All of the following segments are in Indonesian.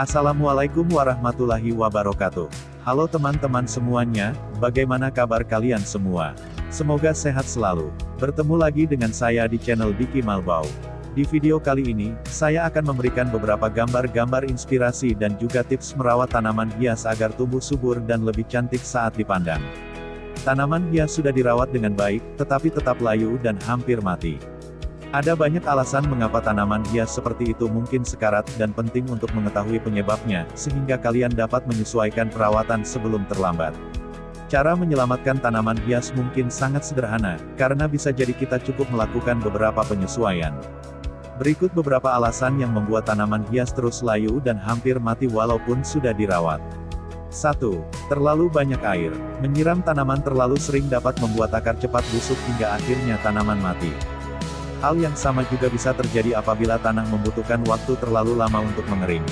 Assalamualaikum warahmatullahi wabarakatuh. Halo teman-teman semuanya, bagaimana kabar kalian semua? Semoga sehat selalu. Bertemu lagi dengan saya di channel Diki Malbau. Di video kali ini, saya akan memberikan beberapa gambar-gambar inspirasi dan juga tips merawat tanaman hias agar tumbuh subur dan lebih cantik saat dipandang. Tanaman hias sudah dirawat dengan baik, tetapi tetap layu dan hampir mati. Ada banyak alasan mengapa tanaman hias seperti itu mungkin sekarat dan penting untuk mengetahui penyebabnya, sehingga kalian dapat menyesuaikan perawatan sebelum terlambat. Cara menyelamatkan tanaman hias mungkin sangat sederhana, karena bisa jadi kita cukup melakukan beberapa penyesuaian. Berikut beberapa alasan yang membuat tanaman hias terus layu dan hampir mati walaupun sudah dirawat. 1. Terlalu banyak air. Menyiram tanaman terlalu sering dapat membuat akar cepat busuk hingga akhirnya tanaman mati. Hal yang sama juga bisa terjadi apabila tanah membutuhkan waktu terlalu lama untuk mengering.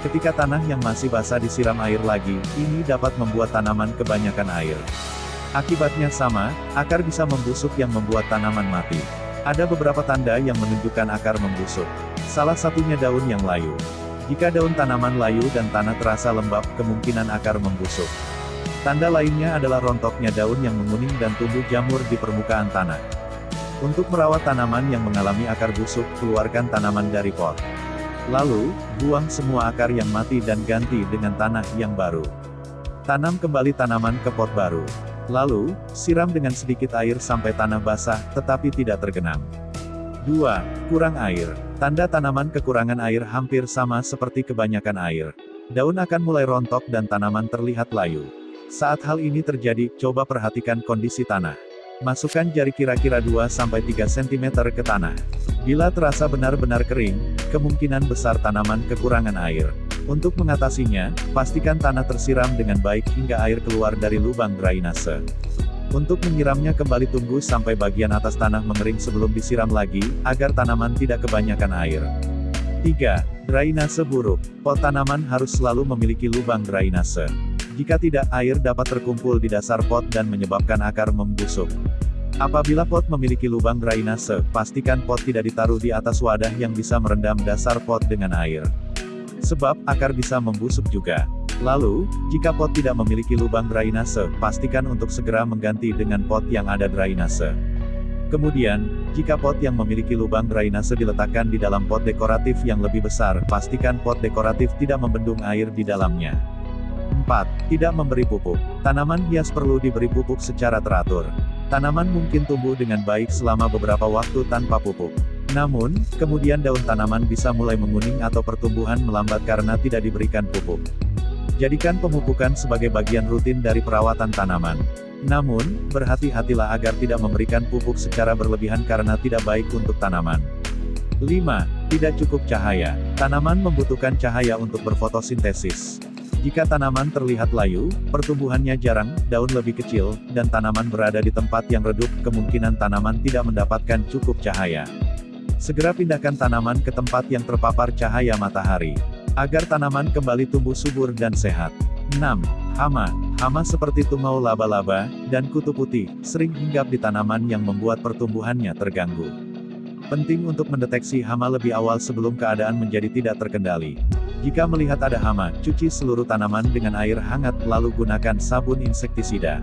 Ketika tanah yang masih basah disiram air lagi, ini dapat membuat tanaman kebanyakan air. Akibatnya sama, akar bisa membusuk yang membuat tanaman mati. Ada beberapa tanda yang menunjukkan akar membusuk. Salah satunya daun yang layu. Jika daun tanaman layu dan tanah terasa lembab, kemungkinan akar membusuk. Tanda lainnya adalah rontoknya daun yang menguning dan tumbuh jamur di permukaan tanah. Untuk merawat tanaman yang mengalami akar busuk, keluarkan tanaman dari pot. Lalu, buang semua akar yang mati dan ganti dengan tanah yang baru. Tanam kembali tanaman ke pot baru. Lalu, siram dengan sedikit air sampai tanah basah, tetapi tidak tergenang. 2. Kurang air. Tanda tanaman kekurangan air hampir sama seperti kebanyakan air. Daun akan mulai rontok dan tanaman terlihat layu. Saat hal ini terjadi, coba perhatikan kondisi tanah. Masukkan jari kira-kira 2-3 cm ke tanah. Bila terasa benar-benar kering, kemungkinan besar tanaman kekurangan air. Untuk mengatasinya, pastikan tanah tersiram dengan baik hingga air keluar dari lubang drainase. Untuk menyiramnya kembali tunggu sampai bagian atas tanah mengering sebelum disiram lagi, agar tanaman tidak kebanyakan air. 3. Drainase buruk. Pot tanaman harus selalu memiliki lubang drainase. Jika tidak, air dapat terkumpul di dasar pot dan menyebabkan akar membusuk. Apabila pot memiliki lubang drainase, pastikan pot tidak ditaruh di atas wadah yang bisa merendam dasar pot dengan air. Sebab, akar bisa membusuk juga. Lalu, jika pot tidak memiliki lubang drainase, pastikan untuk segera mengganti dengan pot yang ada drainase. Kemudian, jika pot yang memiliki lubang drainase diletakkan di dalam pot dekoratif yang lebih besar, pastikan pot dekoratif tidak membendung air di dalamnya. 4. Tidak memberi pupuk. Tanaman hias perlu diberi pupuk secara teratur. Tanaman mungkin tumbuh dengan baik selama beberapa waktu tanpa pupuk. Namun, kemudian daun tanaman bisa mulai menguning atau pertumbuhan melambat karena tidak diberikan pupuk. Jadikan pemupukan sebagai bagian rutin dari perawatan tanaman. Namun, berhati-hatilah agar tidak memberikan pupuk secara berlebihan karena tidak baik untuk tanaman. 5. Tidak cukup cahaya. Tanaman membutuhkan cahaya untuk berfotosintesis. Jika tanaman terlihat layu, pertumbuhannya jarang, daun lebih kecil, dan tanaman berada di tempat yang redup, kemungkinan tanaman tidak mendapatkan cukup cahaya. Segera pindahkan tanaman ke tempat yang terpapar cahaya matahari, agar tanaman kembali tumbuh subur dan sehat. 6. Hama. Hama seperti tungau laba-laba, dan kutu putih, sering hinggap di tanaman yang membuat pertumbuhannya terganggu. Penting untuk mendeteksi hama lebih awal sebelum keadaan menjadi tidak terkendali. Jika melihat ada hama, cuci seluruh tanaman dengan air hangat lalu gunakan sabun insektisida.